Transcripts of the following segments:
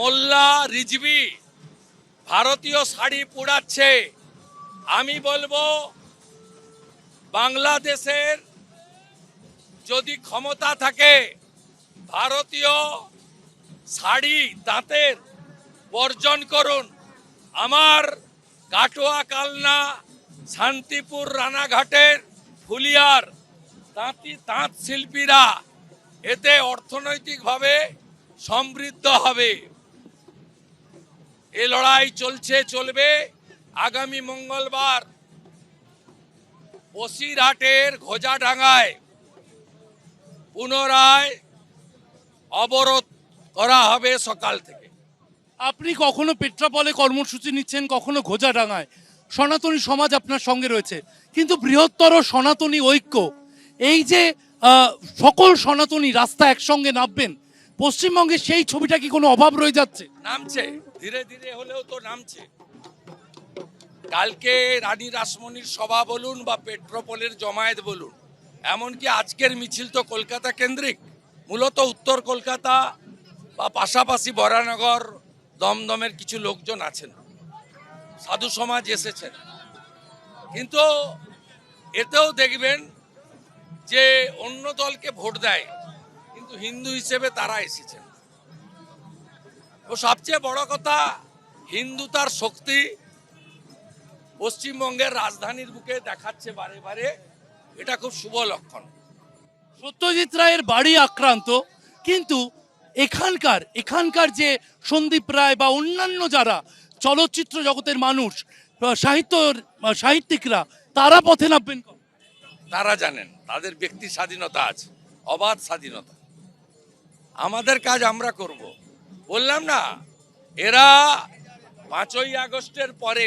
মোল্লা রিজভী ভারতীয় শাড়ি পোড়াচ্ছে। আমি বলবো বাংলাদেশের যদি ক্ষমতা থাকে ভারতীয় শাড়ি তাঁতের বর্জন করুন। আমার কাটোয়া, কালনা, শান্তিপুর, রানাঘাটের ফুলিয়ার তাঁত শিল্পীরা এতে অর্থনৈতিকভাবে সমৃদ্ধ হবে। এ লড়াই চলবে। আগামী মঙ্গলবার বসিরহাটের ঘোজাডাঙ্গায় পুনরায় অবরোধ করা হবে সকাল থেকে। আপনি কখনো পেট্রাপলে কর্মসূচি নিচ্ছেন, কখনো ঘোজাডাঙ্গায়। সনাতনী সমাজ আপনার সঙ্গে রয়েছে, কিন্তু বৃহত্তর সনাতনী ঐক্য, এই যে সকল সনাতনী রাস্তা একসঙ্গে নামবেন, পশ্চিমবঙ্গে সেই ছবিটা কি কোনো অভাব রয়ে যাচ্ছে? নামছে, ধীরে ধীরে হলেও তো নামছে। কালকে রানী রাসমণির সভা বলুন বা পেট্রোপোলের জমায়েত বলুন, এমনকি আজকের মিছিল তো কলকাতা কেন্দ্রিক, মূলত উত্তর কলকাতা বা পাশাপাশি বরানগর, দমদমের কিছু লোকজন আছেন, সাধু সমাজ এসেছেন। কিন্তু এতেও দেখবেন যে অন্য দলকে ভোট দেয়, কিন্তু হিন্দু হিসেবে তারা এসেছেন। ও সবচেয়ে বড় কথা, হিন্দু তার শক্তি পশ্চিমবঙ্গের রাজধানীর বুকে দেখাচ্ছে বারে বারে। এটা খুব শুভ লক্ষণ। সত্যজিৎ রায়ের বাড়ি আক্রান্ত, কিন্তু এখানকার যে সন্দীপ রায় বা অন্যান্য যারা চলচ্চিত্র জগতের মানুষ, সাহিত্যিকরা, তারা পথে নামবেন। তারা জানেন তাদের ব্যক্তি স্বাধীনতা আছে, অবাধ স্বাধীনতা। আমাদের কাজ আমরা করব। বললাম না, এরা 5ই আগস্টের পরে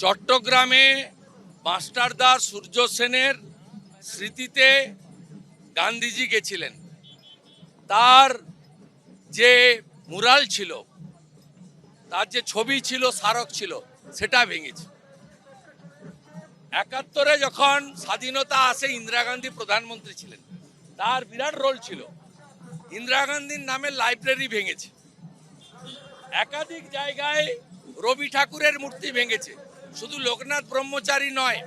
চট্টগ্রামে মাস্টারদা সূর্য সেনের স্মৃতিতে গান্ধীজি গেছিলেন, তার যে মুরাল ছিল, তার যে ছবি ছিল, স্মারক ছিল, সেটা ভেঙেছে। 71-এ যখন স্বাধীনতা আসে, ইন্দিরা গান্ধী প্রধানমন্ত্রী ছিলেন, তার বিরাট রোল ছিল। ইন্দিরা গান্ধীর নামে লাইব্রেরি ভেঙেছে। একাধিক জায়গায় রবি ঠাকুরের মূর্তি ভেঙেছে। শুধু লোকনাথ ব্রহ্মচারী নয়,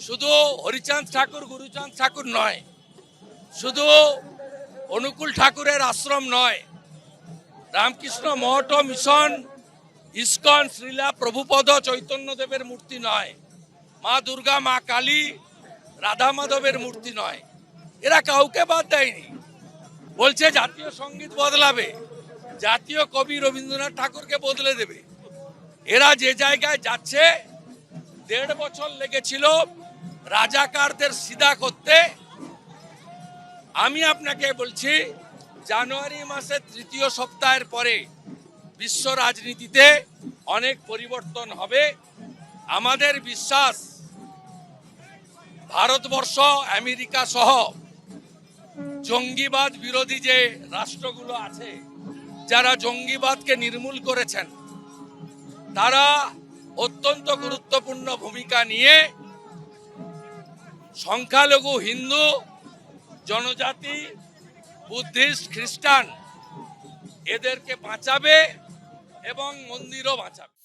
শুধু হরিচাঁদ ঠাকুর, গুরুচাঁদ ঠাকুর নয়, শুধু অনুকূল ঠাকুরের আশ্রম নয়, রামকৃষ্ণ মঠ মিশন, ইস্কন, শ্রীলা প্রভুপদ চৈতন্যদেবের মূর্তি নয়, মা দুর্গা, মা কালী, রাধা মাধবের মূর্তি নয়। এরা কাউকে বাদ দেয়নি। বলছে জাতীয় সঙ্গীত বদলাবে, জাতীয় কবি রবীন্দ্রনাথ ঠাকুরকে বদলে দেবে। এরা যে জায়গায় যাচ্ছে, 1.5 বছর লেগেছিল রাজাকারদের সিধা করতে। আমি আপনাকে বলছি, জানুয়ারি মাসের 3য় সপ্তাহের পরে বিশ্ব রাজনীতিতে অনেক পরিবর্তন হবে। আমাদের বিশ্বাস, ভারতবর্ষ, আমেরিকা সহ জঙ্গিবাদ বিরোধী যে রাষ্ট্রগুলো আছে, যারা জঙ্গিবাদকে নির্মূল করেছেন, তারা অত্যন্ত গুরুত্বপূর্ণ ভূমিকা নিয়ে সংখ্যালঘু হিন্দু, জনজাতি, বুদ্ধিস্ট, খ্রিস্টান এদেরকে বাঁচাবে এবং মন্দিরও বাঁচাবে।